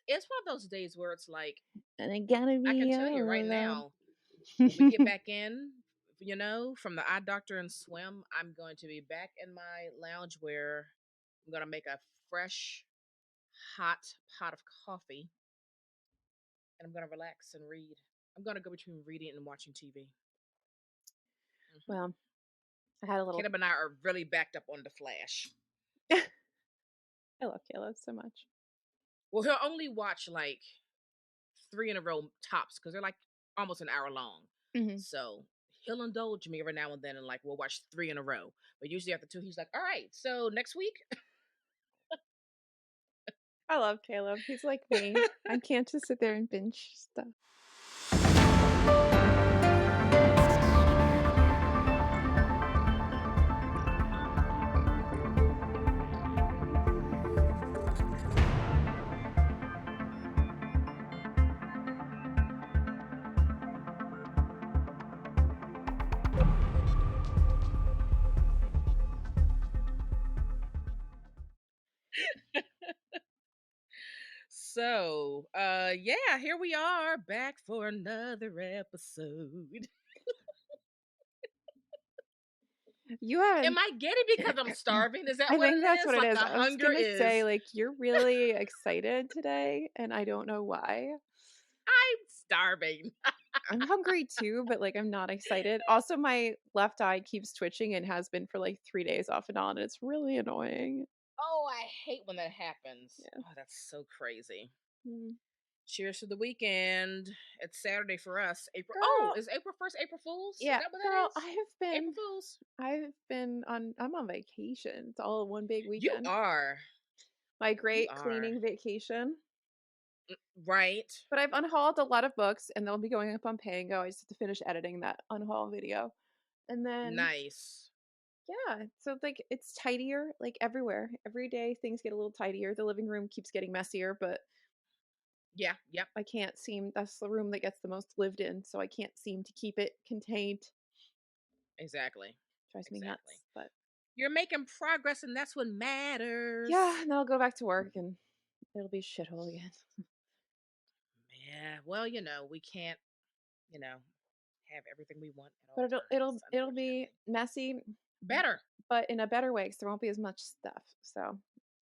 it's one of those days where it's like, And I gotta be I can tell you right alone. now, when we get back in, from the eye doctor and swim, I'm going to be back in my lounge where I'm going to make a fresh, hot pot of coffee and I'm going to relax and read. I'm going to go between reading and watching TV. Well, I had a little. Caleb and I are really backed up on The Flash. I love Caleb so much. Well, he'll only watch like 3 in a row tops because they're like almost an hour long. Mm-hmm. So he'll indulge me every now and then and like we'll watch 3 in a row. But usually after 2, he's like, all right, so next week. I love Caleb. He's like me. I can't just sit there and binge stuff. So, yeah, here we are back for another episode. You haven't. Am I getting because I'm starving? Is that I what think it that's is? what Like it is. the I was hunger gonna say, is. like, you're really excited today, and I don't know why. I'm starving. I'm hungry too, but like I'm not excited. Also, my left eye keeps twitching and has been for like 3 days off and on. And it's really annoying. Oh, I hate when that happens. Yeah. Oh, that's so crazy. Mm. Cheers to the weekend. It's Saturday for us. April. Girl, Oh, is April 1st April Fools? yeah, Is that what girl, that is? April Fools. I'm on vacation. It's all one big You weekend. are. My You great are. cleaning vacation. Right. But I've unhauled a lot of books and they'll be going up on Pango. I just have to finish editing that unhaul video. And then Nice. yeah, so like it's tidier like everywhere. Every day things get a little tidier. The living room keeps getting messier, but Yeah. Yep. I can't seem that's the room that gets the most lived in, so I can't seem to keep it contained. Exactly. Drives me Exactly. nuts. But You're making progress, and that's what matters. yeah, and then I'll go back to work and it'll be a shithole again. Yeah. Well, we can't, have everything we want at all But it'll be unfortunately. messy, Better. but in a better way because there won't be as much stuff. So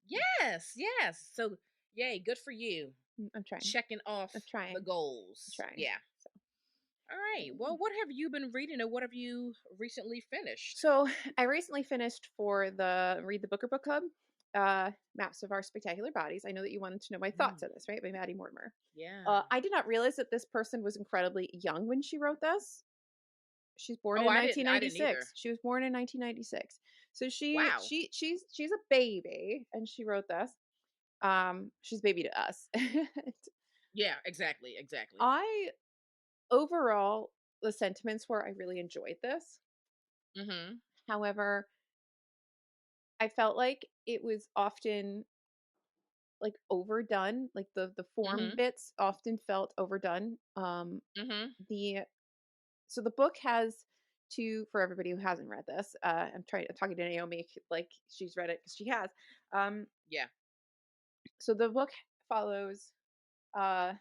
Yes. Yes. So, yay. Good for you. I'm trying. Checking off I'm trying. the goals. I'm trying. Yeah. So. All right. Well, what have you been reading or what have you recently finished? So I recently finished for the Read the Booker Book Club, Maps of Our Spectacular Bodies. I know that you wanted to know my thoughts on this, right? By Maddie Mortimer. Yeah. I did not realize that this person was incredibly young when she wrote this. She's born in I didn't either. 1996. She was born in 1996. So Wow. she's a baby and she wrote this. She's baby to us. Yeah, exactly. Overall, the sentiments were I really enjoyed this. Mm-hmm. However, I felt like it was often like overdone. Like the form bits often felt overdone. The So the book has for everybody who hasn't read this. I'm talking to Naomi like she's read it because she has. Yeah. So the book follows. Oh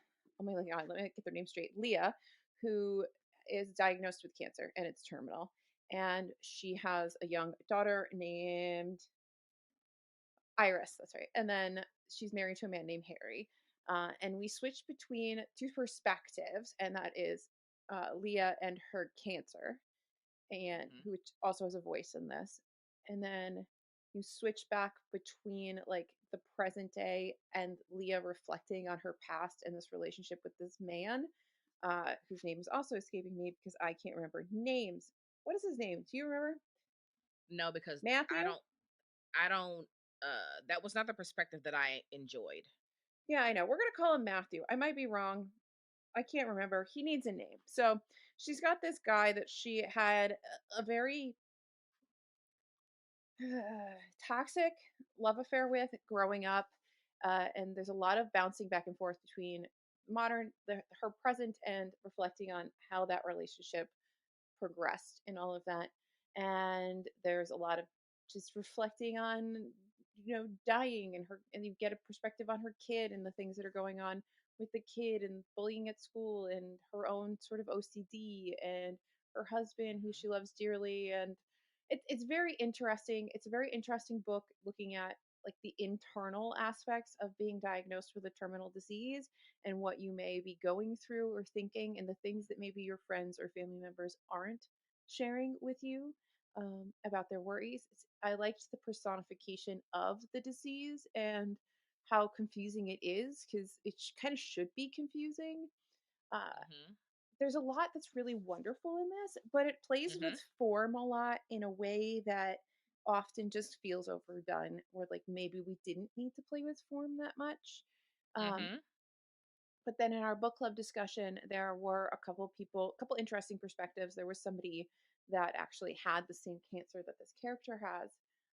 my god, let me get their name straight. Leah, who is diagnosed with cancer and it's terminal, and she has a young daughter named Iris. That's right. And then she's married to a man named Harry. And we switch between two perspectives, and that is Leah and her cancer, and who also has a voice in this. And then you switch back between like the present day and Leah reflecting on her past and this relationship with this man, whose name is also escaping me because I can't remember names. What is his name? Do you remember? No, because Matthew? I don't that was not the perspective that I enjoyed. Yeah, I know. We're going to call him Matthew. I might be wrong. I can't remember. He needs a name. So she's got this guy that she had a very toxic love affair with growing up. And there's a lot of bouncing back and forth between her present and reflecting on how that relationship progressed and all of that. And there's a lot of just reflecting on dying, and her, and you get a perspective on her kid and the things that are going on with the kid and bullying at school and her own sort of OCD and her husband who she loves dearly. And it's very interesting. It's a very interesting book looking at like the internal aspects of being diagnosed with a terminal disease and what you may be going through or thinking, and the things that maybe your friends or family members aren't sharing with you about their worries. I liked the personification of the disease and how confusing it is, because it kind of should be confusing. Uh, Mhm. there's a lot that's really wonderful in this, but it plays with Mhm. form a lot in a way that often just feels overdone, or like maybe we didn't need to play with form that much. Um, Mhm. but then in our book club discussion, there were a couple people, a couple interesting perspectives. There was somebody that actually had the same cancer that this character has,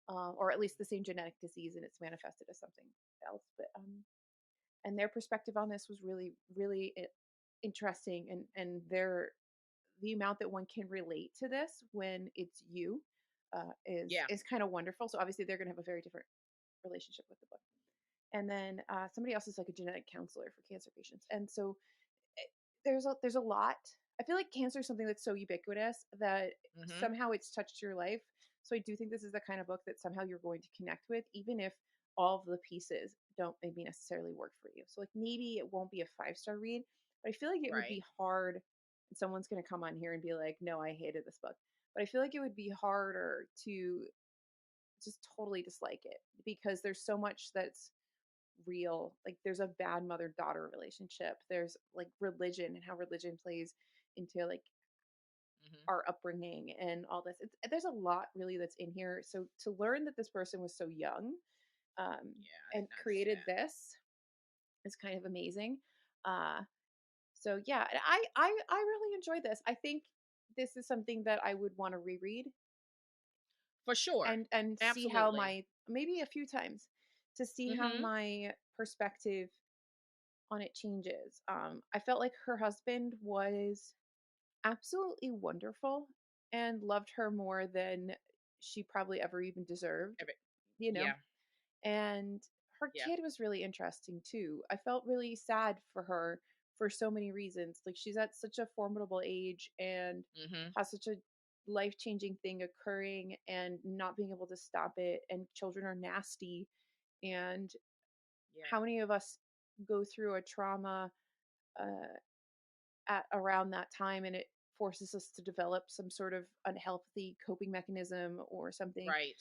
or at least the same genetic disease, and it's manifested as something else. But and their perspective on this was really, really interesting, and their the amount that one can relate to this when it's you Yeah. is kind of wonderful. So obviously they're going to have a very different relationship with the book. And then somebody else is like a genetic counselor for cancer patients, and so there's a lot. I feel like cancer is something that's so ubiquitous that Mhm. somehow it's touched your life. So I do think this is the kind of book that somehow you're going to connect with, even if all of the pieces don't maybe necessarily work for you. So like maybe it won't be a 5-star read, but I feel like it would Right. be hard. And someone's going to come on here and be like, "No, I hated this book," but I feel like it would be harder to just totally dislike it because there's so much that's real. Like there's a bad mother daughter relationship. There's like religion and how religion plays into like Mhm. our upbringing and all this. There's a lot really that's in here. So to learn that this person was so young Yeah, I and did not see created that. this is kind of amazing. Uh, so yeah, I really enjoyed this. I think this is something that I would want to reread For sure. and see how Absolutely. my, maybe a few times, to see how Mhm. my perspective on it changes. I felt like her husband was absolutely wonderful and loved her more than she probably ever even deserved, Every, you know? yeah. And her Yeah. kid was really interesting too. I felt really sad for her for so many reasons. Like she's at such a formidable age and Mhm. has such a life changing thing occurring and not being able to stop it. And children are nasty. And Yeah. how many of us go through a trauma uh, at around that time, and it forces us to develop some sort of unhealthy coping mechanism or something. Right.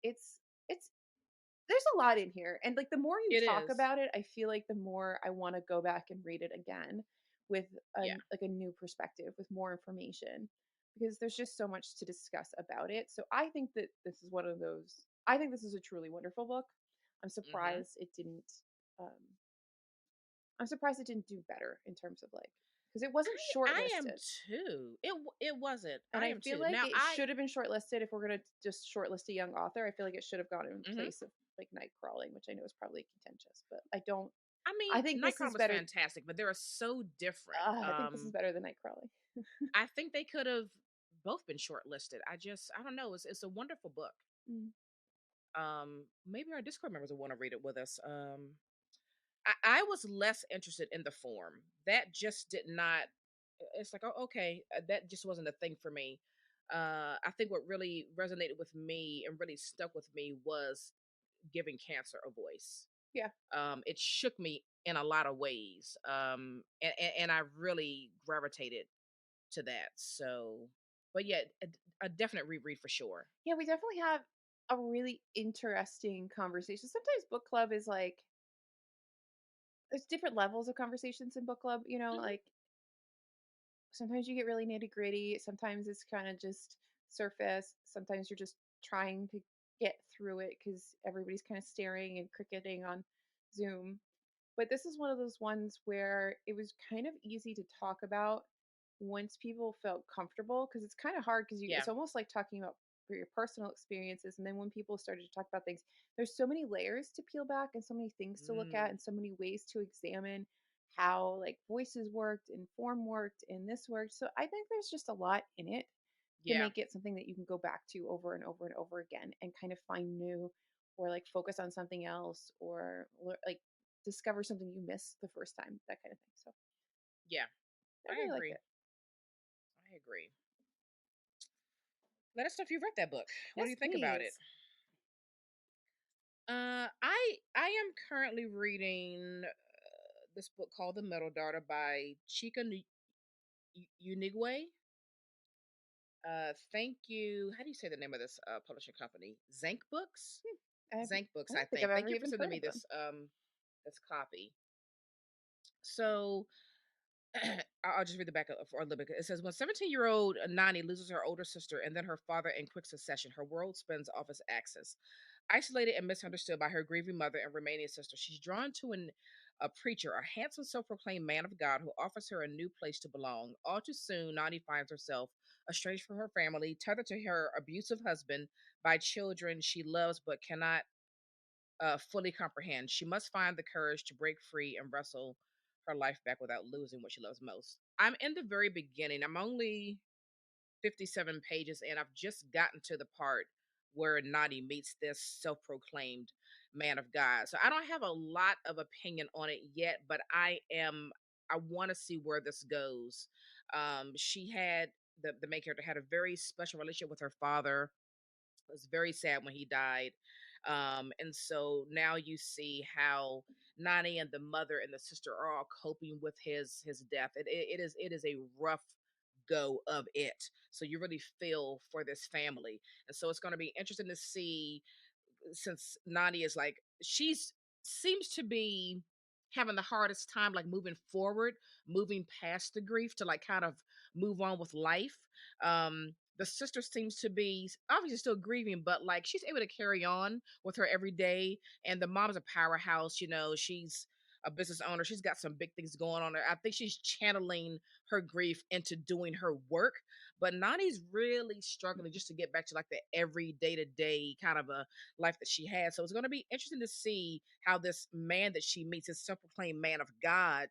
It's there's a lot in here, and like the more you It talk is. about it, I feel like the more I want to go back and read it again with Yeah. like a new perspective with more information, because there's just so much to discuss about it. So I think that this is one of those, I think this is a truly wonderful book. I'm Mhm. surprised it didn't um I'm surprised it didn't do better in terms of like, because it wasn't I am shortlisted. too. It wasn't. And I I am feel too. like Now it I should have been shortlisted. If we're gonna just shortlist a young author, I feel like it should have gone in mhm. place of like night crawling, which I know is probably contentious, but I don't. I mean, I think this Nightcrawler is was better. fantastic, but they are so different. I think this is better than night crawling. I think they could have both been shortlisted. I don't know. It's a wonderful book. Mm, Maybe our Discord members will want to read it with us. I was less interested in the form. That just did not. It's like, oh, okay, that just wasn't a thing for me. I think what really resonated with me and really stuck with me was giving cancer a voice. yeah, It shook me in a lot of ways, and I really gravitated to that. So, but yeah, a definite reread for sure. yeah, we definitely have a really interesting conversation. Sometimes book club is like there's different levels of conversations in book club. Hmm. Like sometimes you get really nitty gritty. Sometimes it's kind of just surface. Sometimes you're just trying to get through it because everybody's kind of staring and cricketing on Zoom. But this is one of those ones where it was kind of easy to talk about once people felt comfortable, because it's kind of hard because Yeah. it's almost like talking about your personal experiences, and then when people started to talk about things, there's so many layers to peel back and so many things to look at Mm, and so many ways to examine how like voices worked and form worked and this worked. So I think there's just a lot in it to yeah. make it something that you can go back to over and over and over again and kind of find new or like focus on something else, or like discover something you missed the first time, that kind of thing. So Yeah, I I really liked agree. it. I agree. Let us know if you've read that book. What do Yes, you think about it? please. I am currently reading this book called The Middle Daughter by Unigwe. Thank you. How do you say the name of this publishing company? Zank Books. I Zank Books, I don't think I've think. Thank ever you for even sending heard me of them. this copy. So I'll just read the back for a little bit. It says, when 17-year-old Nani loses her older sister and then her father in quick succession, her world spins off its axis. Isolated and misunderstood by her grieving mother and remaining sister, she's drawn to a preacher, a handsome, self-proclaimed man of God who offers her a new place to belong. All too soon, Nani finds herself estranged from her family, tethered to her abusive husband by children she loves but cannot fully comprehend. She must find the courage to break free and wrestle her life back without losing what she loves most. I'm in the very beginning. I'm only 57 pages and I've just gotten to the part where Nadi meets this self-proclaimed man of God. So I don't have a lot of opinion on it yet, but I want to see where this goes. She had the main character had a very special relationship with her father. It was very sad when he died. And so now you see how Nani and the mother and the sister are all coping with his death. It is a rough go of it. So you really feel for this family. And so it's going to be interesting to see, since Nani is like, she's seems to be having the hardest time like moving forward, moving past the grief to like kind of move on with life. The sister seems to be obviously still grieving, but like she's able to carry on with her every day. And the mom's a powerhouse, she's a business owner. She's got some big things going on there. I think she's channeling her grief into doing her work. But Nani's really struggling just to get back to like the every day to day kind of a life that she had. So it's going to be interesting to see how this man that she meets, this self-proclaimed man of God,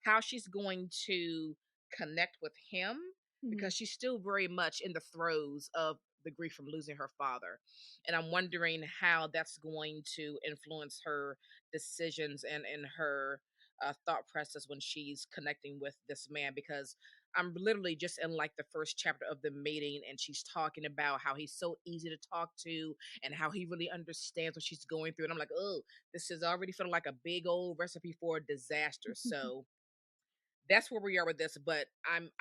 how she's going to connect with him, Hmm. because she's still very much in the throes of the grief from losing her father. And I'm wondering how that's going to influence her decisions and her thought process when she's connecting with this man, because I'm literally just in like the first chapter of the meeting and she's talking about how he's so easy to talk to and how he really understands what she's going through. And I'm like, oh, this is already feeling like a big old recipe for a disaster. So that's where we are with this. But I'm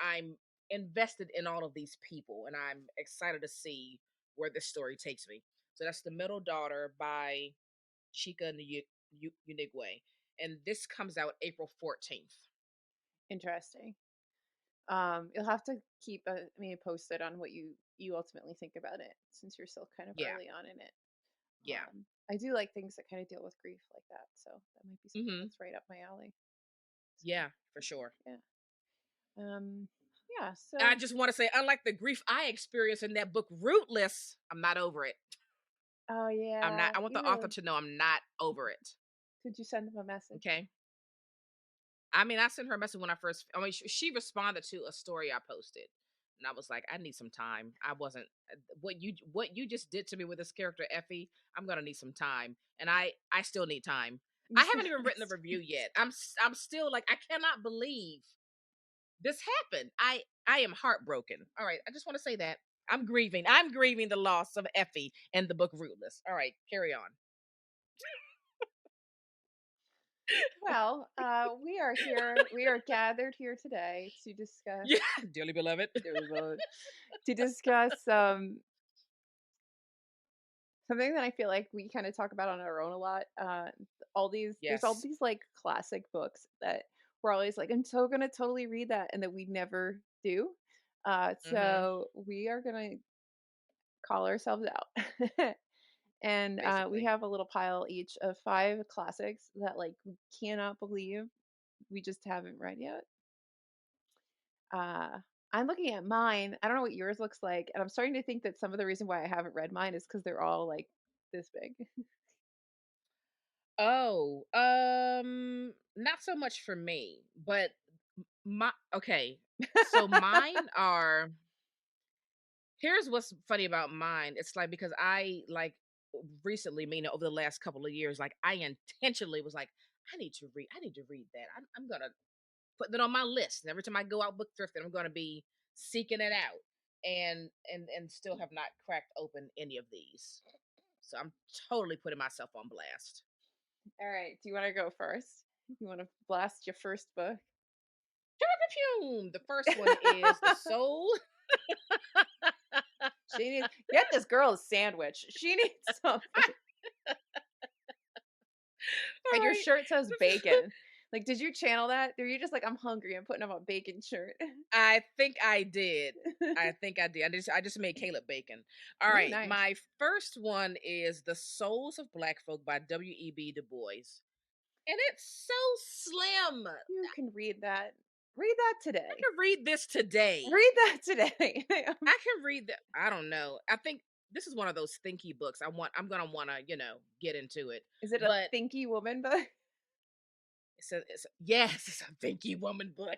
invested in all of these people and I'm excited to see where this story takes me. So that's The Middle Daughter by Chika Unigwe. And this comes out April 14th. Interesting. You'll have to keep me posted on what you ultimately think about it, since you're still kind of Yeah. early on in it. Yeah. I do like things that kind of deal with grief like that, so that might be something Hmm. that's right up my alley. So Yeah, for sure. yeah, um, yeah. And I So just want to say, unlike the grief I experienced in that book, Rootless, I'm not over it. oh I'm not. yeah, I want you the author really to know I'm not over it. could you send them a message? Okay. I mean, I sent her a message when I first. I mean, she responded to a story I posted, and I was like, I need some time. I wasn't what you just did to me with this character Effie. I'm gonna need some time, and I still need time. You I still haven't even written a review yet. I'm still like, I cannot believe this happened. I am heartbroken. All right, I just want to say that I'm grieving. I'm grieving the loss of Effie in the book Rootless. All right, carry on. well, we are here. We are gathered here today to discuss. Yeah, dearly beloved. Dearly beloved, to discuss something that I feel like we kind of talk about on our own a lot. There's all Yes. these like classic books that we're always like, I'm so gonna totally read that, and that we never do. Mm-hmm. So we are gonna call ourselves out, and we Basically. have a little pile each of 5 classics that like we cannot believe we just haven't read yet. Uh, I'm looking at mine. I don't know what yours looks like, and I'm starting to think that some of the reason why I haven't read mine is because they're all like this big. Oh, not so much for me, but my okay. So mine are, here's what's funny about mine. It's like, because I like recently, meaning over the last couple of years, like I intentionally was like, I need to read that. I'm gonna put that on my list. And every time I go out book thrifting, I'm gonna be seeking it out. And still have not cracked open any of these. So I'm totally putting myself on blast. All right. Do you want to go first? You want to blast your first book? The first one is The Soul. She needs get this girl a sandwich. She needs something. And your All shirt says right. bacon. Like, did you channel that? Or are you just like, I'm hungry, I'm putting on a bacon shirt? I think I did. I think I did. I just made Caleb bacon. All Ooh, right. nice. My first one is The Souls of Black Folk by W.E.B. Du Bois. And it's so slim. You can read that. Read that I today. can read this today. Read that today. I can read that. I don't know. I think this is one of those thinky books. I'm gonna wanna, get into it. Is it a But thinky woman book? yes, it's a thinky woman book.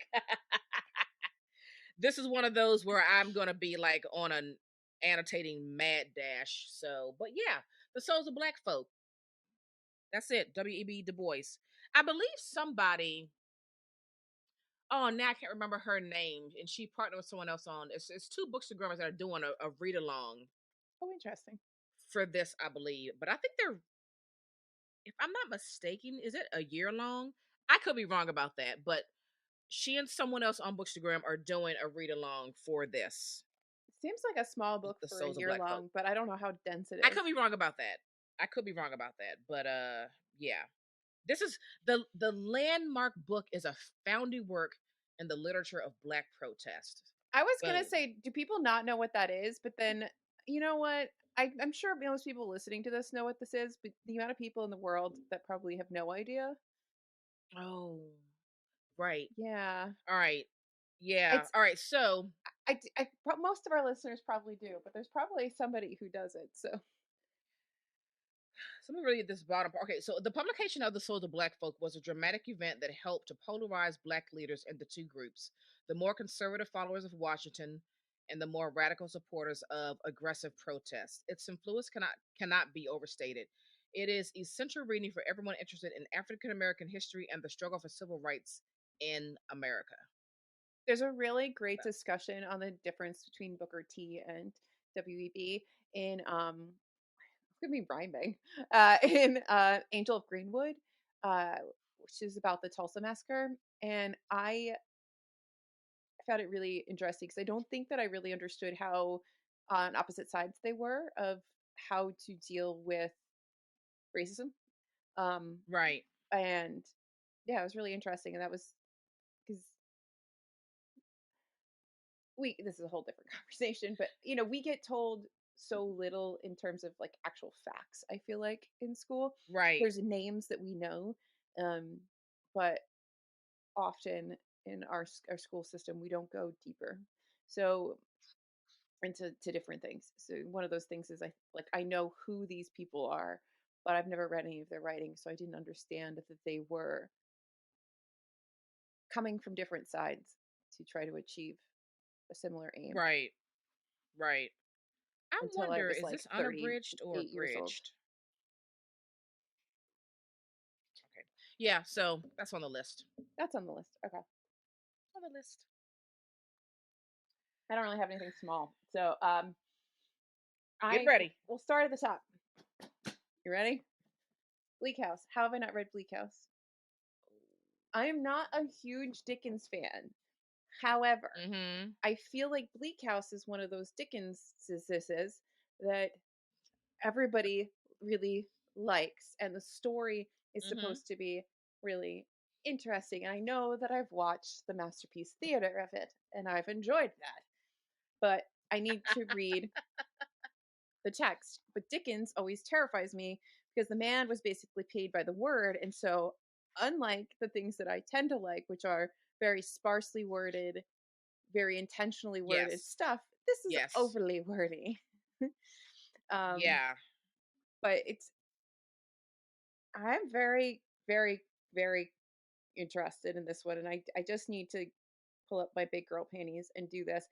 This is one of those where I'm gonna be like on an annotating mad dash. So, but yeah, The Souls of Black Folk. That's it. W.E.B. Du Bois. I believe somebody. Oh, now I can't remember her name, and she partnered with someone else on. It's two bookstagrammers that are doing a read along Oh, interesting. for this, I believe. But I think they're, if I'm not mistaken, is it a year long? I could be wrong about that, but she and someone else on Bookstagram are doing a read along for this. Seems like a small book The for a Souls of year Black Folk. long, but I don't know how dense it I is. could be wrong about that. But yeah. This is the landmark book is a founding work in the literature of Black protest. I was Boom. gonna say, do people not know what that is? But then, you know what? I'm sure most people listening to this know what this is, but the amount of people in the world that probably have no idea. Oh, right. Yeah, All right. Yeah. it's All right. So most of our listeners probably do, but there's probably somebody who doesn't. So let me read this bottom part. Okay, so the publication of The Souls of Black Folk was a dramatic event that helped to polarize Black leaders into two groups: the more conservative followers of Washington and the more radical supporters of aggressive protests. Its influence cannot be overstated. It is essential reading for everyone interested in African American history and the struggle for civil rights in America. there's a really great discussion on the difference between Booker T and WEB in it's gonna be rhyming in Angel of Greenwood, uh, which is about the Tulsa massacre, and I found it really interesting because I don't think that I really understood how on opposite sides they were of how to deal with racism. Um, Right, and yeah, it was really interesting, and that was because we this is a whole different conversation, but we get told so little in terms of like actual facts. I feel like in school, right, there's names that we know, um, but often in our school system we don't go deeper. So into different things. So one of those things is I know who these people are, but I've never read any of their writing, so I didn't understand that they were coming from different sides to try to achieve a similar aim right, right. I until I wonder, was is like this unabridged or 38 years old. abridged? Okay. Yeah, so that's on the list. That's on the list. Okay. On the list. I don't really have anything small. So Get I ready. will start at the top. You ready? Bleak House. How have I not read Bleak House? I am not a huge Dickens fan. However, Mm-hmm. I feel like Bleak House is one of those Dickenses that everybody really likes, and the story is Mm-hmm. supposed to be really interesting. And I know that I've watched the Masterpiece Theater of it, and I've enjoyed that. But I need to read the text. But Dickens always terrifies me because the man was basically paid by the word. And so, unlike the things that I tend to like, which are very sparsely worded, very intentionally worded Yes. stuff, this is Yes. overly wordy. um, Yeah. but I'm very, very, very interested in this one, and I just need to pull up my big girl panties and do this.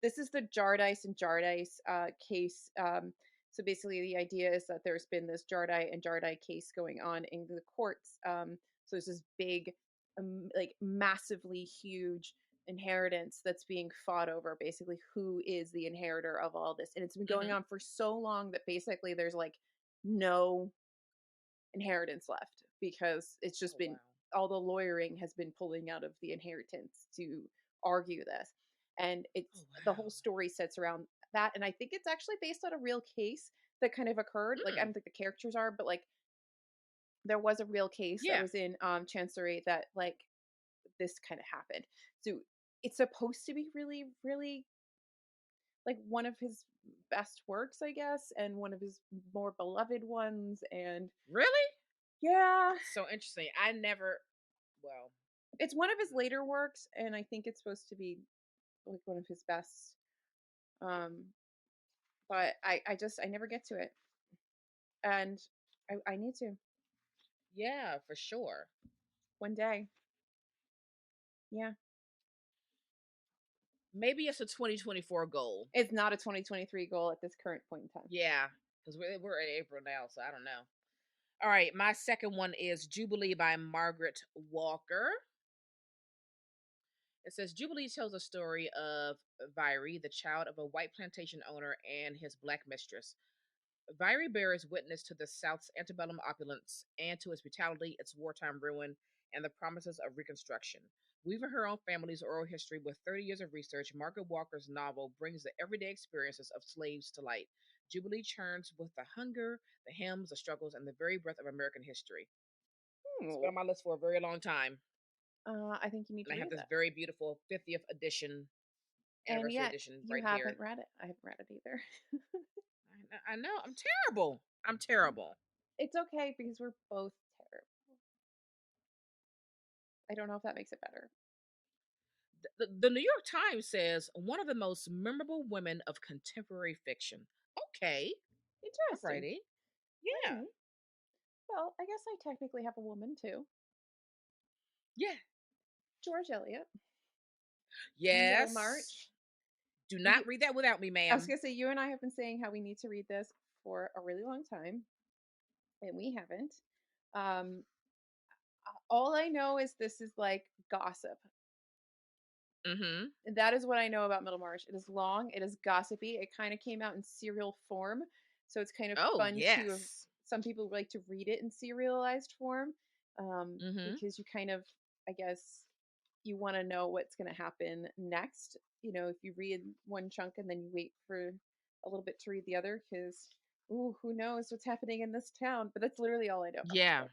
This is the Jardice and Jardice case. So basically, the idea is that there's been this Jardai and Jardai case going on in the courts. So there's this big, like massively huge inheritance that's being fought over. Basically, who is the inheritor of all this? And it's been going Hmm. on for so long that basically there's like no inheritance left because it's just Oh been wow. all the lawyering has been pulling out of the inheritance to argue this. And Oh it's the wow. whole story sets around that. And I think it's actually based on a real case that kind of occurred. Like, I Mm. don't think the characters are, but like there was a real case that Yeah. was in Chancery that like this kind of happened. So it's supposed to be really, really like one of his best works, I guess, and one of his more beloved ones. And Really? yeah, That's so interesting. I never. Well. it's one of his Mm. later works, and I think it's supposed to be like one of his best. Um, but I never get to it, and I need to Yeah, for sure. one day. Yeah, Maybe it's a 2024 goal. it's not a 2023 goal at this current point in time. Yeah, because we're in April now, so I don't know. All right, my second one is Jubilee by Margaret Walker. It says Jubilee tells a story of Viry, the child of a white plantation owner, and his black mistress. Viry bears witness to the South's antebellum opulence and to its brutality, its wartime ruin, and the promises of Reconstruction. Weaving her own family's oral history with 30 years of research, Margaret Walker's novel brings the everyday experiences of slaves to light. Jubilee churns with the hunger, the hymns, the struggles, and the very breath of American history. It's been Hmm. on my list for a very long time, I think you need and to I have read this that. very beautiful 50th edition, And anniversary yet edition you right haven't here. read it. I haven't read it either. I know, I'm terrible. I'm terrible. It's okay because we're both terrible. I don't know if that makes it better. The New York Times says one of the most memorable women of contemporary fiction. Okay, Interesting. alrighty, All yeah, right. Well, I guess I technically have a woman too. yeah, George Eliot. yes. Middlemarch. Do You, not read that without me, I was ma'am. gonna say you and I have been saying how we need to read this for a really long time, and we haven't. Um, all I know is this is like gossip. Mm-hmm. And that is what I know about Middlemarch. It is long, it is gossipy. It kind of came out in serial form, so it's kind of Oh fun to. yes. Some people like to read it in serialized form Mm-hmm. because you kind of, I guess, you want to know what's going to happen next. You know, if you read one chunk and then you wait for a little bit to read the other, because ooh, who knows what's happening in this town? But that's literally all I know about this Yeah, book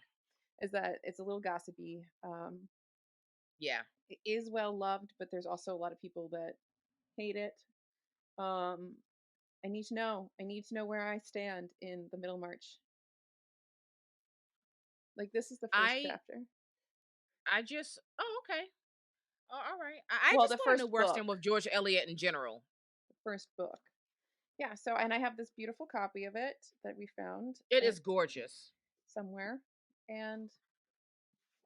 is that it's a little gossipy. yeah. It is well loved, but there's also a lot of people that hate it. Um, I need to know. I need to know where I stand in the Middlemarch. Like this is the first I chapter. I just. Oh, okay. Oh, all right. I Well, just the want to know first where I book. stand with George Eliot in general. The first book. Yeah. So, and I have this beautiful copy of it that we found It is gorgeous. somewhere, and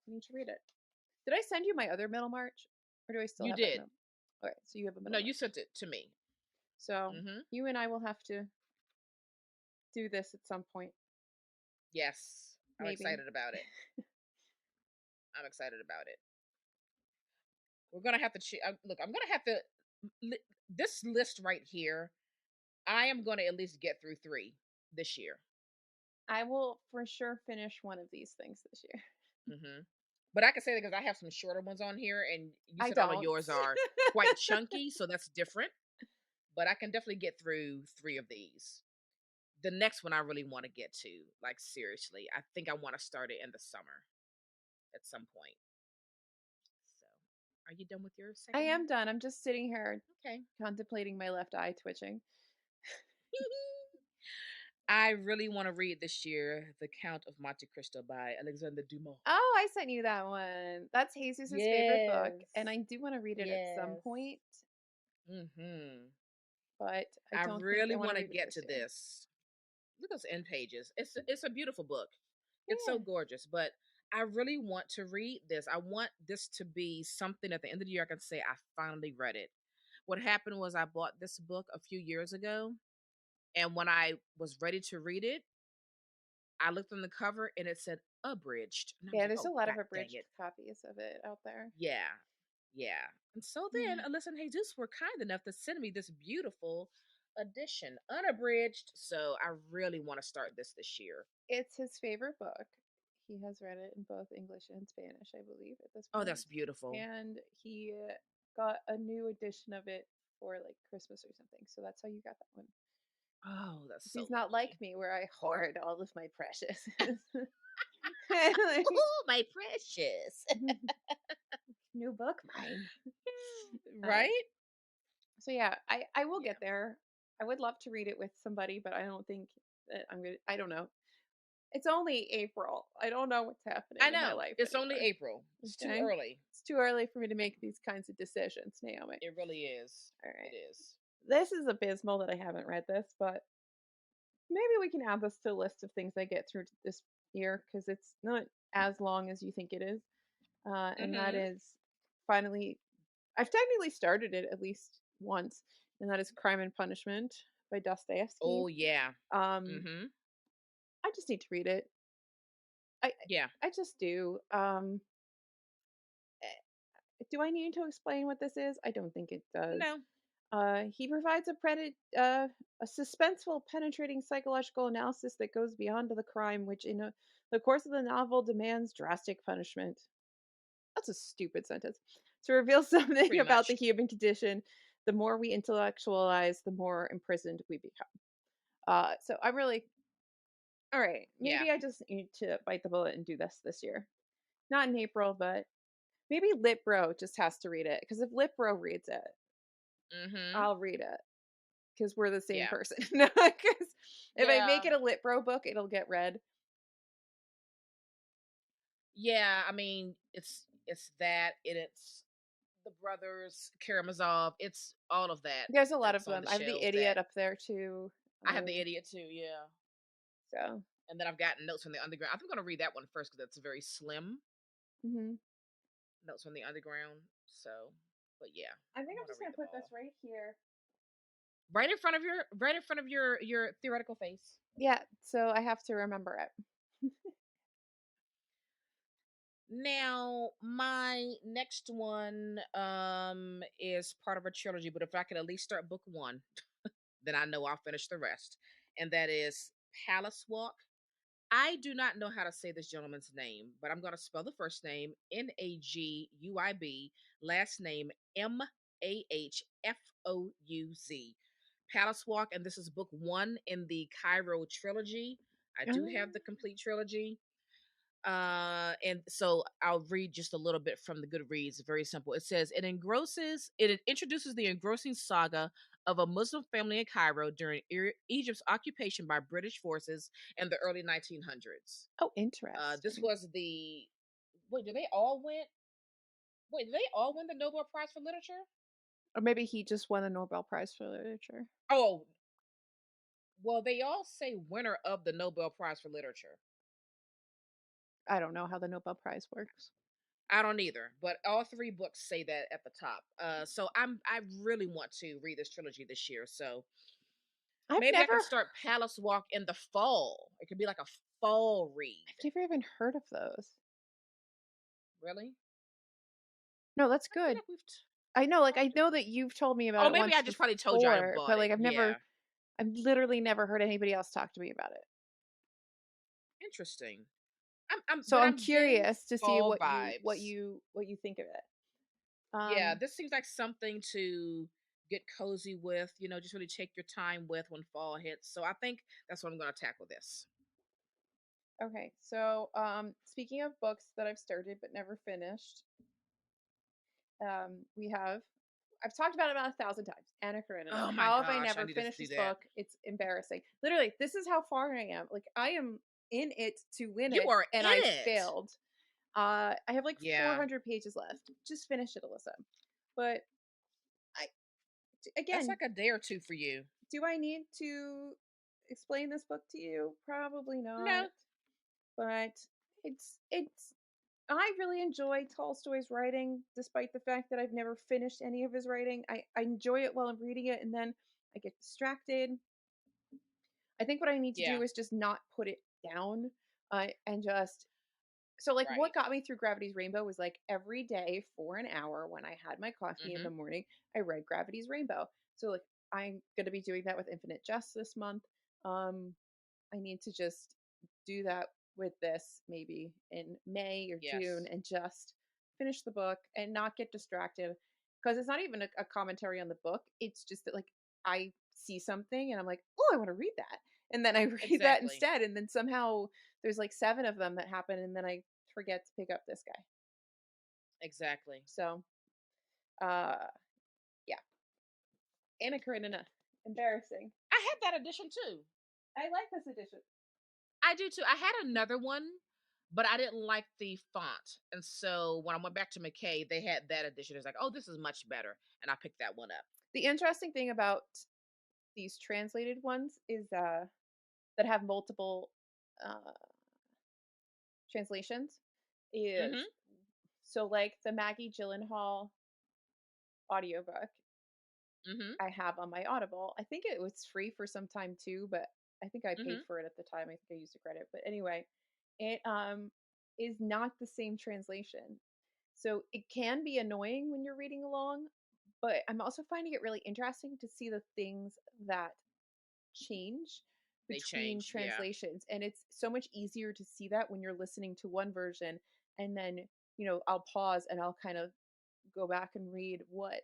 I need to read it. Did I send you my other Middlemarch, or do I still You have that did. middle? Okay, so you have a No, you Middlemarch. sent it to me. So Mm-hmm. you and I will have to do this at some point, Yes, I'm maybe. excited about it. I'm excited about it. We're gonna have to look. I'm gonna have to this list right here. I am gonna at least get through 3 this year. I will for sure finish one of these things this year. Hmm. But I can say that because I have some shorter ones on here, and you I said all of don't. yours are quite chunky, so that's different. But I can definitely get through 3 of these. The next one I really want to get to, like seriously, I think I want to start it in the summer at some point. So, are you done with your I second one? am done. I'm just sitting here Okay. contemplating my left eye twitching. I really want to read this year The Count of Monte Cristo by Alexander Dumas. Oh, I sent you that one. That's Jesus's favorite book, Yes. and I do want to read it at some Yes. point, Hmm. but I I don't think really I want to want to read it get this to year. this. Look at those end pages. It's a beautiful book. It's so Yeah. gorgeous, but I really want to read this. I want this to be something at the end of the year I can say I finally read it. What happened was I bought this book a few years ago And when I was ready to read it, I looked on the cover and it said abridged. And I was Yeah, like, there's a oh, lot God of dang abridged it. copies of it out there. Yeah. Yeah. And so then Yeah. Alyssa and Jesus were kind enough to send me this beautiful edition, unabridged. So I really want to start this year. It's his favorite book. He has read it in both English and Spanish, I believe, at this Oh, point. that's beautiful. And he got a new edition of it for like Christmas or something. So that's how you got that one. Oh, that's so He's not like lovely. me where I hoard all of my precious. Oh, my precious. New book, mine. Uh, Right? so yeah, I will Yeah. get there. I would love to read it with somebody, but I don't think that I'm gonna. I don't know. It's only April. I don't know what's happening I in my know. life It's only anymore. April. It's too Okay, early. it's too early for me to make these kinds of decisions, Naomi. It really is. All It right, is. this is abysmal that I haven't read this, but maybe we can add this to a list of things I get through this year because it's not as long as you think it is. And that Mm-hmm. is finally, I've technically started it at least once, and that is Crime and Punishment by Dostoevsky. Oh yeah. Um, Mm-hmm. I just need to read it. I Yeah. I just do. Do I need to explain what this is? I don't think it does. No. He provides a suspenseful, penetrating psychological analysis that goes beyond the crime, which the course of the novel demands drastic punishment. That's a stupid sentence. To reveal something Pretty about the much. human condition, the more we intellectualize, the more imprisoned we become. So I'm really all right. Yeah. Maybe I just need to bite the bullet and do this year. Not in April, but maybe LitBro just has to read it because if LitBro reads it, Mm-hmm. I'll read it because we're the same Yeah. person. Because if I Yeah. make it a LitBro book, it'll get read. Yeah. I mean, it's that and it's the brothers Karamazov. It's all of that There's a lot of that's on them. the I have the shelves Idiot that up there too. I have the idiot too, yeah. So And then I've gotten notes from the underground. I think I'm gonna read that one first because it's very slim. mhm. Notes from the underground. So but yeah, I think I I'm want to just read gonna them put this all. right here. Right in front of your theoretical face. Yeah, so I have to remember it. Now, my next one is part of a trilogy, but if I could at least start book one, then I know I'll finish the rest. And that is Palace Walk. I do not know how to say this gentleman's name, but I'm going to spell the first name Naguib, last name Mahfouz. Palace Walk, and this is book one in the Cairo trilogy. I do Oh. have the complete trilogy. And so I'll read just a little bit from the Goodreads. Very simple. It says it introduces the engrossing saga of a Muslim family in Cairo during Egypt's occupation by British forces in the early 1900s. Oh, This interesting. was the wait. Did they all win? Wait, did they all win the Nobel Prize for Literature? Or maybe he just won a Nobel Prize for Literature. Oh, well, they all say winner of the Nobel Prize for Literature. I don't know how the Nobel Prize works. I don't either, but all three books say that at the top. So I really want to read this trilogy this year. So I've maybe I never can start Palace Walk in the fall. It could be like a fall read. I've never even heard of those. Really? No, that's I feel good. like we've I know, like I talked know about. that you've told me about Oh, it maybe I once just probably told you I before, bought but it. like Yeah, I've literally never heard anybody else talk to me about it. interesting. So But I'm I'm getting curious to see fall vibes. what you think of it. Yeah, Um, this seems like something to get cozy with. You know, just really take your time with when fall hits. So I think that's what I'm going to tackle this. okay, so speaking of books that I've started but never finished, we have I've talked about it about 1,000 times. Anna Karenina. Oh my How have I gosh, I never need to finished do this that. book? It's embarrassing. Literally, this is how far I am. Like I am in it to win You it, are and I in it. failed. I have like Yeah, 400 pages left. Just finish it, Alyssa. But I that's again, like a day or two for you. do I need to explain this book to you? Probably not. No. But it's I really enjoy Tolstoy's writing, despite the fact that I've never finished any of his writing. I enjoy it while I'm reading it, and then I get distracted. I think what I need to Yeah. do is just not put it down, and just so like what Right. got me through Gravity's Rainbow was like every day for an hour when I had my coffee in the Mhm. morning, I read Gravity's Rainbow. So like I'm gonna be doing that with Infinite Jest this month. Um, I need to just do that with this maybe in May or June Yes. and just finish the book and not get distracted because it's not even a commentary on the book. It's just that like I see something and I'm like, oh, I want to read that. And then I read that Exactly. instead. And then somehow there's like 7 of them that happen. And then I forget to pick up this guy. Exactly. So, uh, yeah. Anna Karenina. Embarrassing. I had that edition too. I like this edition. I do too. I had another one, but I didn't like the font. And so when I went back to McKay, they had that edition. It's like, oh, this is much better. And I picked that one up. The interesting thing about these translated ones is that have multiple uh, translations is Mm-hmm. so like the Maggie Gyllenhaal audiobook Mm-hmm. I have on my Audible. I think it was free for some time too, but I think I paid Mm-hmm. for it at the time. I think I used a credit. But anyway, it is not the same translation. So it can be annoying when you're reading along, but I'm also finding it really interesting to see the things that change They between changed. Yeah. translations. And it's so much easier to see that when you're listening to one version and then, I'll pause and I'll kind of go back and read what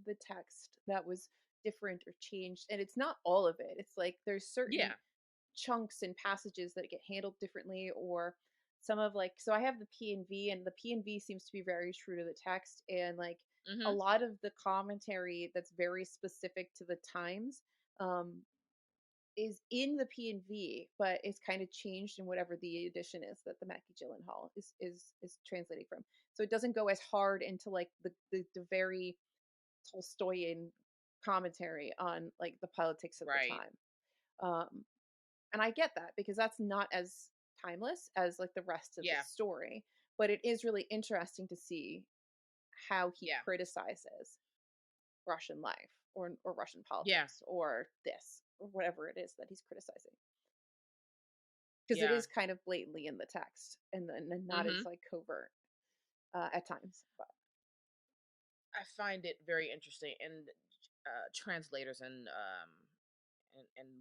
the text that was different or changed. And it's not all of it. It's like there's certain Yeah. chunks and passages that get handled differently or some of like so I have the P&V and the P&V seems to be very true to the text and like a Mm-hmm. lot of the commentary that's very specific to the times um is in the P&V, but it's kind of changed in whatever the edition is that the Mackie Gyllenhaal is translating from. So it doesn't go as hard into like the very Tolstoyan commentary on like the politics of the Right. time. And I get that because that's not as timeless as like the rest of the Yeah. story, but it is really interesting to see how he Yeah. criticizes Russian life or Russian Yeah. politics or this or whatever it is that he's criticizing because it Yeah. is kind of blatantly in the text and then not as Mm-hmm. like covert at times. But I find it very interesting and translators and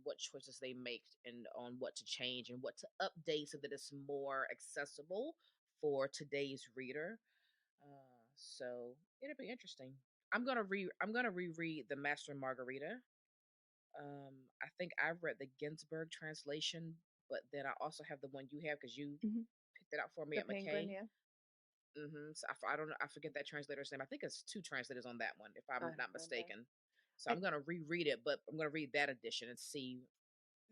what choices they make and on what to change and what to update so that it's more accessible for today's reader. So it'll be interesting. I'm gonna reread the Master and Margarita. I think I've read the Ginsburg translation, but then I also have the one you have because you mhm. picked it out for me The at Penguin, McKay. yeah, So I don't know. I forget that translator's name. I think it's two translators on that one, if I I'm don't not remember. mistaken. So I I'm gonna reread it, but I'm gonna read that edition and see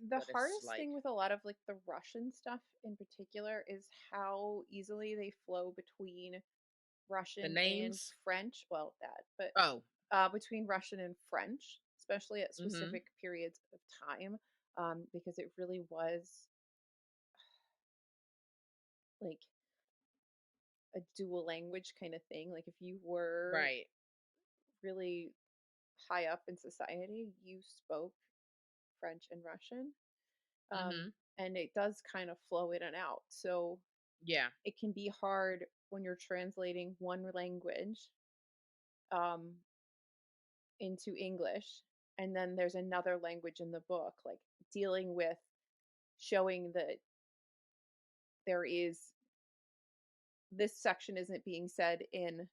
The what it's hardest like. thing with a lot of like the Russian stuff in particular is how easily they flow between The Russian and names. French. Well, that, but Oh. between Russian and French, especially at Mm-hmm. specific periods of time, because it really was like a dual language kind of thing. Like if you were Right. really high up in society, you spoke French and Russian, um, Mm-hmm. and it does kind of flow in and out. So Yeah. it can be hard when you're translating one language um, into English, and then there's another language in the book, like dealing with showing that there is this section isn't being said in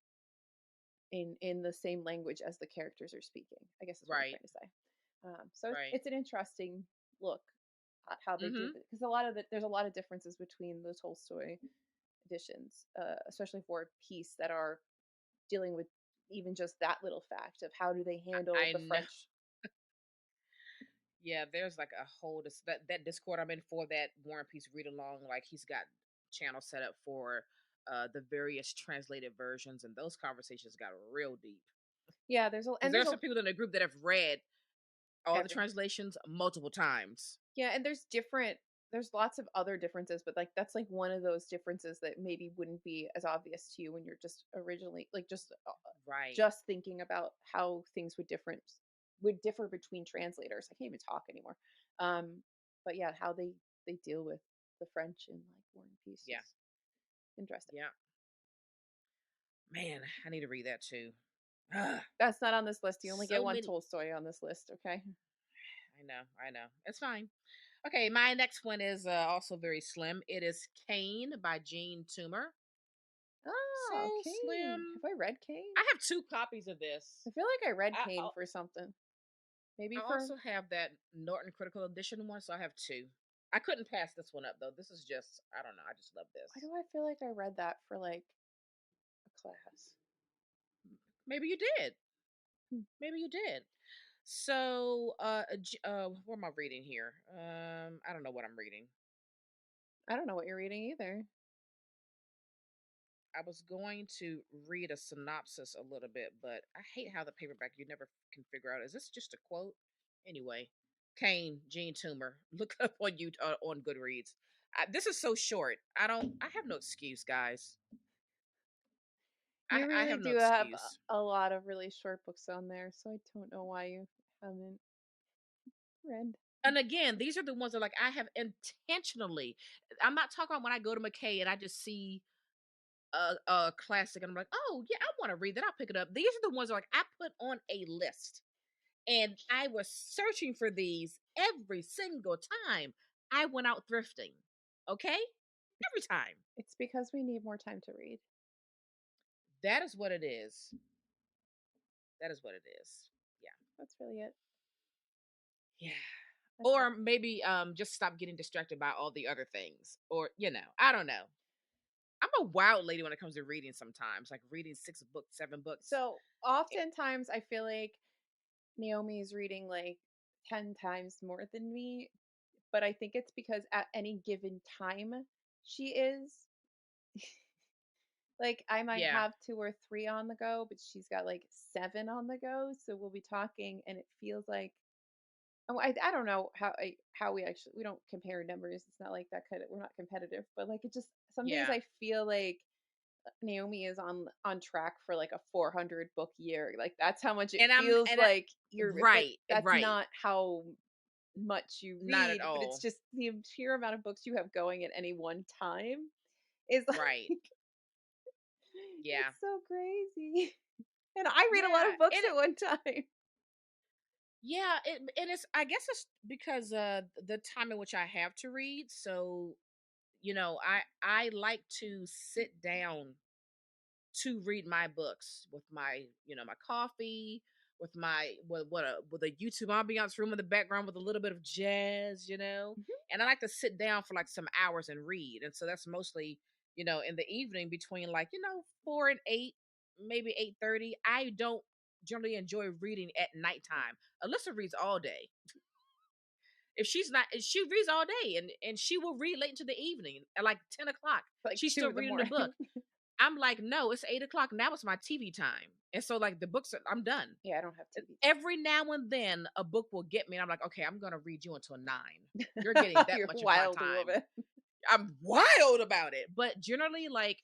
the same language as the characters are speaking. I guess is what I'm Right. trying to say. So Right. it's an interesting look at how they do Mm-hmm. it because there's a lot of differences between the Tolstoy editions, especially for Peace, that are dealing with even just that little fact of how do they handle I the know. French. Yeah, there's like a whole that Discord I'm in for that War and Peace read along. Like he's got channel set up for the various translated versions, and those conversations got real deep. Yeah, Because there are some people in the group that have read all the every translations multiple times. yeah, and there's lots of other differences, but like that's like one of those differences that maybe wouldn't be as obvious to you when you're just originally like Right. just thinking about how things would differ between translators. I can't even talk anymore. Um But yeah, how they deal with the French in like War and Peace Yeah. is interesting. Yeah. Man, I need to read that too. Ugh, That's not on this list. You only get so one many. Tolstoy on this list, okay? I know. I know. It's fine. Okay, my next one is also very slim. It is Kane by Jean Toomer. Ah, So Kane. slim. Have I read Kane? I have two copies of this. I feel like I read I Kane al- for something. Maybe I for also have that Norton Critical Edition one, so I have two. I couldn't pass this one up though. This is just I don't know. I just love why this. do I feel like I read that for like a class? Maybe you did. Hmm. Maybe you did. So, what am I reading here? I don't know what I'm reading. I don't know what you're reading either. I was going to read a synopsis a little bit, but I hate how the paperback you never can figure out. Is this just a quote? Anyway, Kane, Jean Toomer. Look up on you on Goodreads. This is so short. I don't. I have no excuse, guys. You I really have no do have excuse. a lot of really short books on there, so I don't know why you haven't read. And again, these are the ones that like I have intentionally. I'm not talking about when I go to McKay and I just see a classic and I'm like, oh yeah, I want to read that. I'll pick it up. These are the ones that, like I put on a list, and I was searching for these every single time I went out thrifting. Okay, every time. It's because we need more time to read. That is what it is. That is what it is. Yeah, That's really it. yeah. That's it. Or maybe just stop getting distracted by all the other things, or I don't know. I'm a wild lady when it comes to reading sometimes, like reading 6 books, 7 books. So oftentimes I feel like Naomi is reading like 10 times more than me, but I think it's because at any given time she is. Like I might Yeah, have 2 or 3 on the go, but she's got like 7 on the go. So we'll be talking, and it feels like I don't know how we don't compare numbers. It's not like that kind of we're not competitive, but like it just some days yeah. I feel like Naomi is on track for like a 400 book year. Like that's how much it And I'm feels and I, like but right, that's right, not how much you not at read, but it's all. just the sheer amount of books you have going at any one time is like Right. Yeah. it's so crazy. And I read a lot Yeah, of books at one time. yeah, and it's I guess it's because the time in which I have to read. So, I like to sit down to read my books with my, my coffee, with my with a YouTube ambiance room in the background with a little bit of jazz. Mhm. And I like to sit down for like some hours and read. And so that's mostly, in the evening between like, 4 and 8, maybe 8:30. I don't generally enjoy reading at nighttime. Alyssa reads all day. If she's not, she reads all day, and she will read late into the evening at like 10 o'clock. Like She's 2 still in the reading the book. morning. I'm like, no, it's 8 o'clock. Now it's my TV time. And so like the books I'm done. Yeah, I don't have TV Every now and then a book will get me and I'm like, okay, I'm gonna read you until 9. You're getting time. that You're much of my wild time. woman. I'm wild about it. But generally, like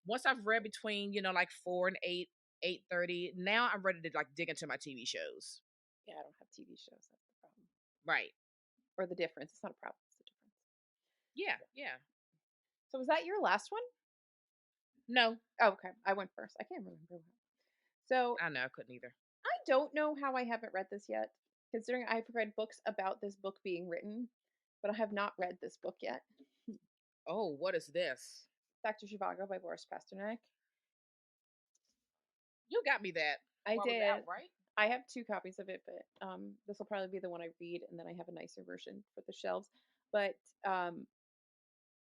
once I've read between, like 4 and 8, 8:30, now I'm ready to like dig into my TV shows. Yeah, I don't have TV shows. That's the problem. Right. Or the difference. It's not a problem. It's a difference. Yeah, yeah. So was that your last one? No, Oh, okay. I went first. I can't remember. So I know I couldn't either. I don't know how I haven't read this yet, considering I've read books about this book being written, but I have not read this book yet. Oh, what is this? Dr. Zhivago by Boris Pasternak. You got me that I while it was did. out, right? I have 2 copies of it, but this will probably be the one I read, and then I have a nicer version for the shelves. But um,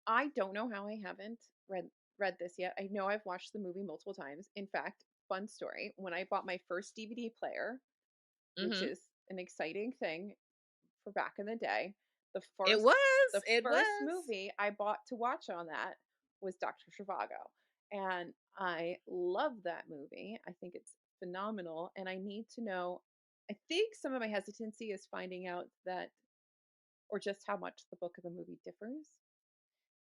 I don't know how I haven't read this yet. I know I've watched the movie multiple times. In fact, fun story: when I bought my first DVD player, which Mm-hmm. is an exciting thing for back in the day, the It first was. the It first was. movie I bought to watch on that was Dr. Zhivago, and I love that movie. I think it's phenomenal, and I need to know. I think some of my hesitancy is finding out that, or just how much the book and the movie differs.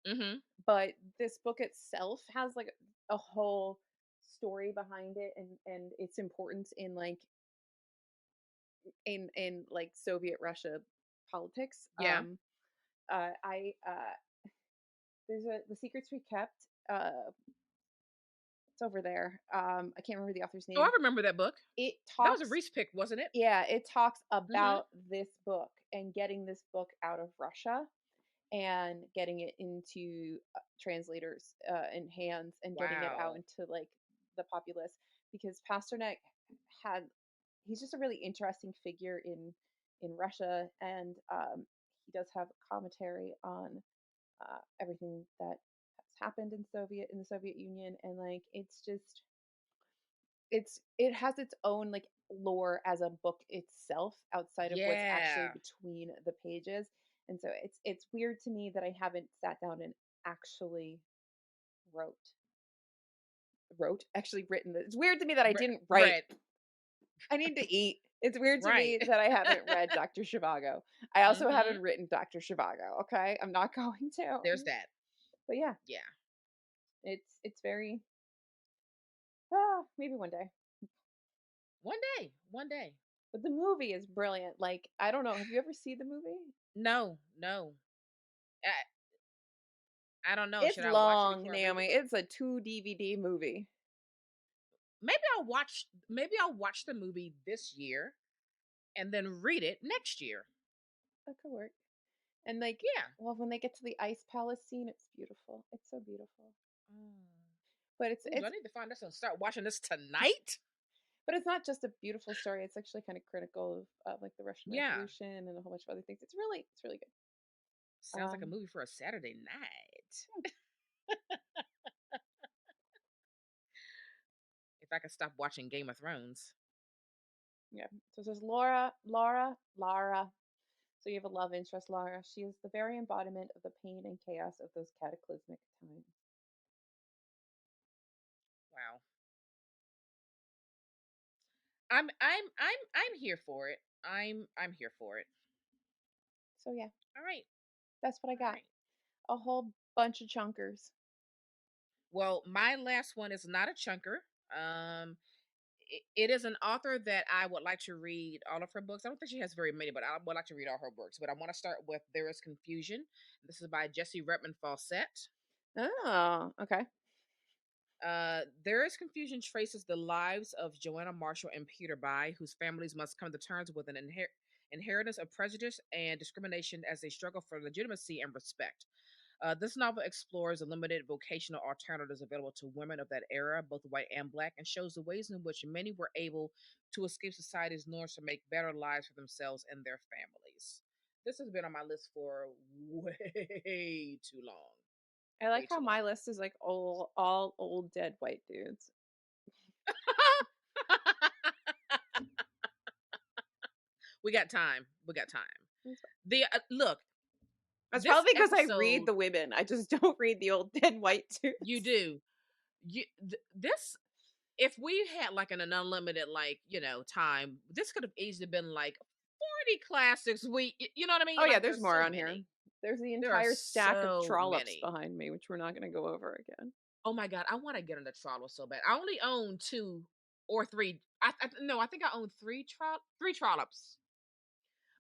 Mm-hmm. But this book itself has like a whole story behind it, and its importance in like Soviet Russia politics. Yeah. There's The Secrets We Kept. It's over there. I can't remember the author's Oh, I name. remember that book. It That was a talks Reese pick, wasn't it? Yeah, it talks Mm-hmm. about this book and getting this book out of Russia and getting it into translators in hands and getting it out Wow. into like the populace, because Pasternak had he's just a really interesting figure in Russia, and he does have commentary on everything that has happened in the Soviet Union, and like it has its own like lore as a book itself outside of what's actually Yeah. between the pages. And so it's weird to me that I haven't sat down and actually wrote actually written this. It's weird to me that I didn't write. Read. I need to eat. It's weird to Right. me that I haven't read Dr. Zhivago. I also Mm-hmm. haven't written Dr. Zhivago. Okay, I'm not going to. There's that. But yeah, Yeah. it's very maybe one day. One day. One day. But the movie is brilliant. Like, I don't know, have you ever seen the movie? No, no. I don't know. It's Should I watch it long, before I read the Naomi. book? It's a 2 DVD movie. Maybe I'll watch the movie this year and then read it next year. That could work. And like, Yeah. well, when they get to the ice palace scene, it's beautiful. It's so beautiful. Mm. But it's Ooh, do I it's need to find this and start watching this tonight? but it's not just a beautiful story. It's actually kind of critical of like the Russian Yeah. Revolution and a whole bunch of other things. It's really good. Sounds like a movie for a Saturday night. If I could stop watching Game of Thrones. Yeah. So it says Lara. So you have a love interest, Lara. She is the very embodiment of the pain and chaos of those cataclysmic times. Wow. I'm here for it. I'm here for it. So yeah, All right. that's what I All got. right. A whole bunch of chunkers. Well, my last one is not a chunker. It is an author that I would like to read all of her books. I don't think she has very many, but I would like to read all her books. But I want to start with There Is Confusion. This is by Jessie Redmond Fawcett. Oh, okay. There Is Confusion traces the lives of Joanna Marshall and Peter By, whose families must come to terms with an inheritance of prejudice and discrimination as they struggle for legitimacy and respect. This novel explores the limited vocational alternatives available to women of that era, both white and black, and shows the ways in which many were able to escape society's norms to make better lives for themselves and their families. This has been on my list for way too long. I like Way how too my list is like all old dead white dudes. long. We got time. We got time. That's fine. The look, That's this probably because I read episode the women. I just don't read the old dead white you dudes. do. This if we had like an unlimited time, this could have easily been like 40 classics. You know what I mean? Oh yeah, Like there's there's more so on here. many. There's the There are entire stack of so trollops many. behind me, which we're not going to go over again. Oh my god, I want to get into Trollope so bad. I only own two or three. No, I think I own three Trollops.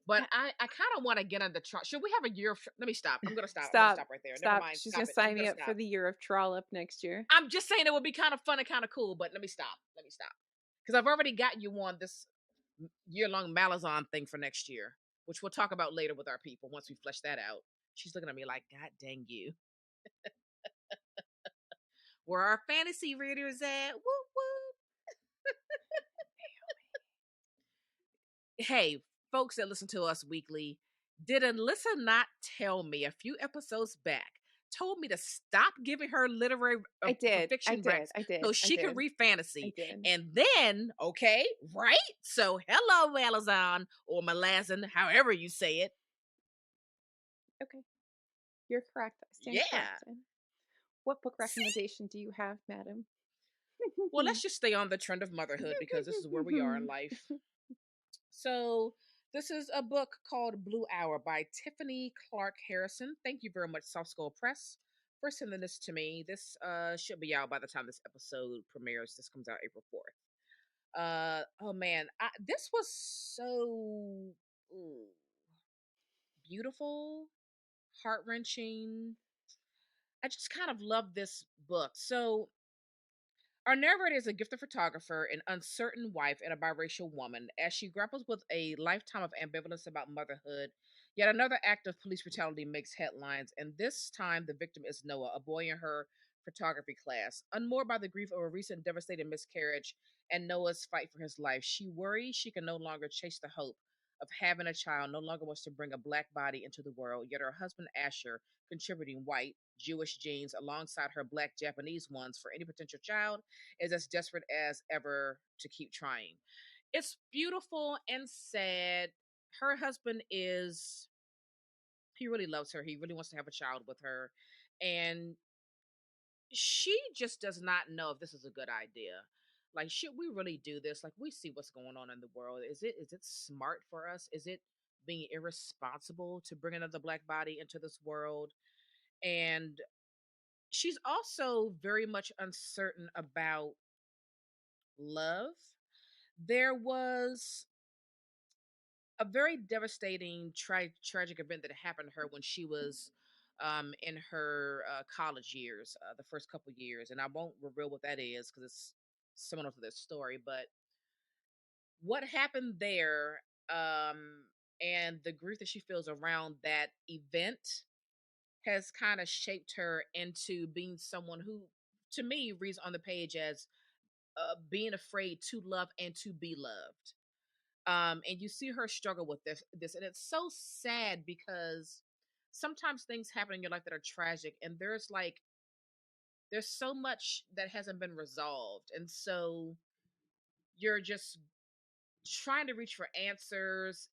But I kind of want to get into Trollope. Should we have a year of? Let me stop. I'm gonna stop. I'm gonna Stop. stop right there. Never Stop. mind. She's Stop going to it. I'm sign me gonna up for stop. the year of trollop next year. I'm just saying it would be kind of fun and kind of cool. But let me stop. Let me stop. Because I've already got you on this year-long Malazan thing for next year, which we'll talk about later with our people once we flesh that out. She's looking at me like, God dang you. Where our fantasy readers at? Woo woo. Hey, folks that listen to us weekly, did Alyssa not tell me a few episodes back? Told me to stop giving her literary I did. I fiction did. recs I did. so I she can did. read I fantasy. did. And then, okay, right? So, hello, Malazan or Malazan, however you say it. Okay. You're correct. I stand Yeah. corrected. What book See? recommendation do you have, madam? Well, let's just stay on the trend of motherhood because this is where we are in life. So, this is a book called Blue Hour by Tiffany Clark Harrison. Thank you very much, Soft Skull Press, for sending this to me. This should be out by the time this episode premieres. This comes out April 4th. Oh man, this was so ooh, beautiful. heart wrenching. I just kind of love this book. So our narrator is a gifted photographer, an uncertain wife, and a biracial woman. As she grapples with a lifetime of ambivalence about motherhood, yet another act of police brutality makes headlines, and this time the victim is Noah, a boy in her photography class. Unmoored by the grief of a recent devastating miscarriage and Noah's fight for his life, she worries she can no longer chase the hope of having a child, no longer wants to bring a black body into the world, yet her husband Asher, contributing white, Jewish genes alongside her black Japanese ones for any potential child, is as desperate as ever to keep trying. It's beautiful and sad. Her husband is, he really loves her. He really wants to have a child with her. And she just does not know if this is a good idea. Like, should we really do this? Like, we see what's going on in the world. Is it smart for us? Is it being irresponsible to bring another black body into this world? And she's also very much uncertain about love. There was a very devastating, tragic event that happened to her when she was in her college years, the first couple years, and I won't reveal what that is because it's similar to this story. But what happened there, and the grief that she feels around that event has kind of shaped her into being someone who, to me, reads on the page as being afraid to love and to be loved. And you see her struggle with this, and it's so sad because sometimes things happen in your life that are tragic, and there's so much that hasn't been resolved, and so you're just trying to reach for answers.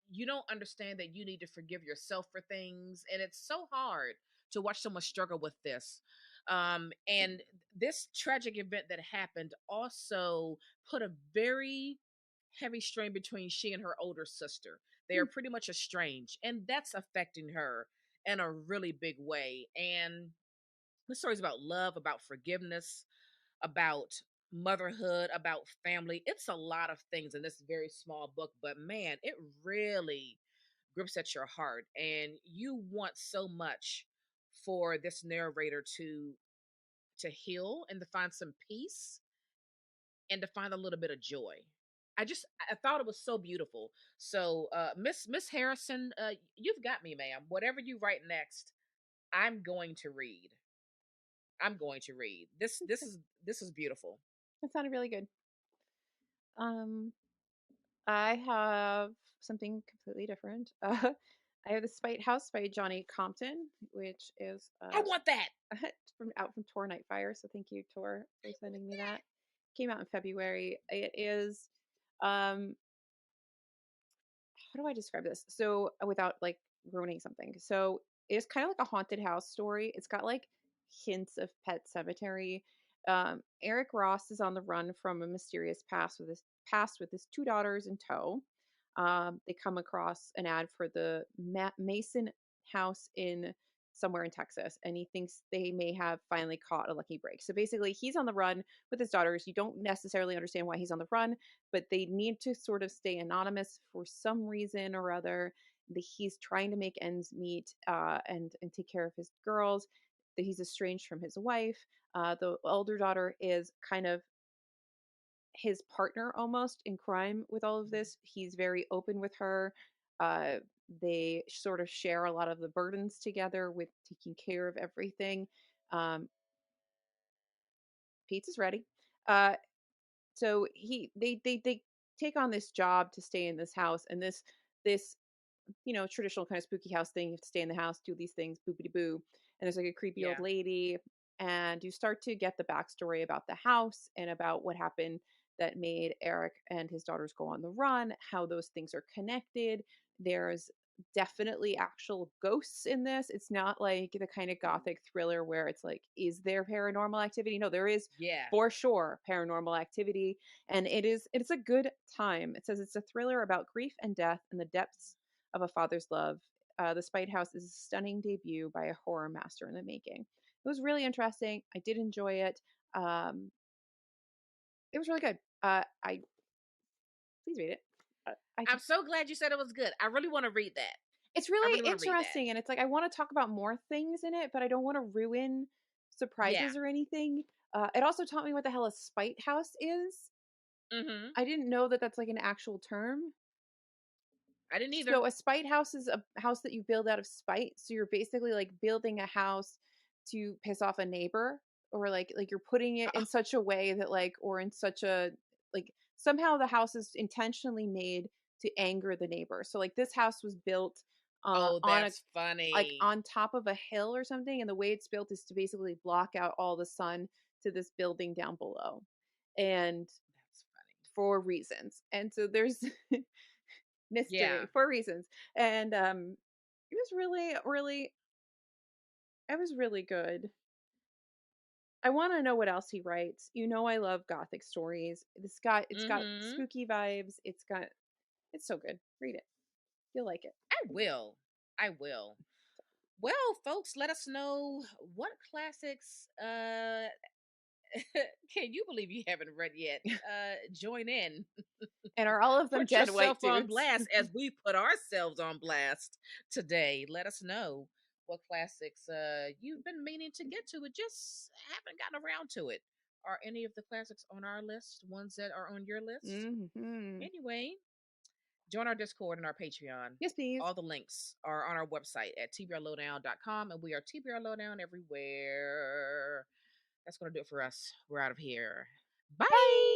You don't understand that you need to forgive yourself for things, and it's so hard to watch someone struggle with this. And this tragic event that happened also put a very heavy strain between she and her older sister. They are pretty much estranged, and that's affecting her in a really big way. And the story's about love, about forgiveness, about motherhood, about family. It's a lot of things in this very small book, but man, it really grips at your heart. And you want so much for this narrator to heal and to find some peace and to find a little bit of joy. I thought it was so beautiful. So Miss Harrison, you've got me, ma'am. Whatever you write next, I'm going to read. I'm going to read. This is beautiful. That sounded really good. Um, I have something completely different. I have The Spite House by Johnny Compton, which is I want that. from Tor Nightfire. So thank you, Tor, for sending me that. Came out in February. It is um how do I describe this? So without like ruining something. So it's kind of like a haunted house story. It's got like hints of Pet Cemetery. Eric Ross is on the run from a mysterious past with his two daughters in tow. They come across an ad for the Mason house in somewhere in Texas, and he thinks they may have finally caught a lucky break. So basically, he's on the run with his daughters. You don't necessarily understand why he's on the run, but they need to sort of stay anonymous for some reason or other. He's trying to make ends meet and take care of his girls. That he's estranged from his wife. The older daughter is kind of his partner almost in crime with all of this. He's very open with her. Uh, they sort of share a lot of the burdens together with taking care of everything. Um, Pizza's ready. Uh, so they take on this job to stay in this house, and this traditional kind of spooky house thing. You have to stay in the house, do these things, boopity boo. And there's like a creepy old Yeah. lady. And you start to get the backstory about the house and about what happened that made Eric and his daughters go on the run, how those things are connected. There's definitely actual ghosts in this. It's not like the kind of gothic thriller where it's like, is there paranormal activity? No, there is Yeah. for sure paranormal activity. And it's a good time. It says it's a thriller about grief and death and the depths of a father's love. The Spite House is a stunning debut by a horror master in the making. It was really interesting. I did enjoy it. Um, it was really good. I Please read it. I I'm just so glad you said it was good. I really want to read that. It's I really really want to read that. interesting, and it's like I want to talk about more things in it, but I don't want to ruin Yeah. surprises or anything. It also taught me what the hell a spite house is. Mm-hmm. I didn't know that that's like an actual term. I didn't either. So a spite house is a house that you build out of spite. So you're basically like building a house to piss off a neighbor, or like you're putting it in such a way that like, or in such a like, somehow the house is intentionally made to anger the neighbor. So like this house was built Oh, on a that's like funny. on top of a hill or something, and the way it's built is to basically block out all the sun to this building down below. And That's funny. for reasons. And so there's Yeah. mystery for reasons. And it was it was really good. I want to know what else he writes. You know, I love gothic stories. It's got Mm-hmm. spooky vibes. It's so good. Read it. You'll like it. I will. I will. Well, folks, let us know what classics can you believe you haven't read yet? Join in. And are all of them Put dead white yourself on dudes? blast as we put ourselves on blast today. Let us know what classics you've been meaning to get to, but just haven't gotten around to it. Are any of the classics on our list? Ones that are on your list? Hmm. Anyway, join our Discord and our Patreon. Yes, please. All the links are on our website at tbrlowdown.com, and we are TBR Lowdown everywhere. That's going to do it for us. We're out of here. Bye. Bye.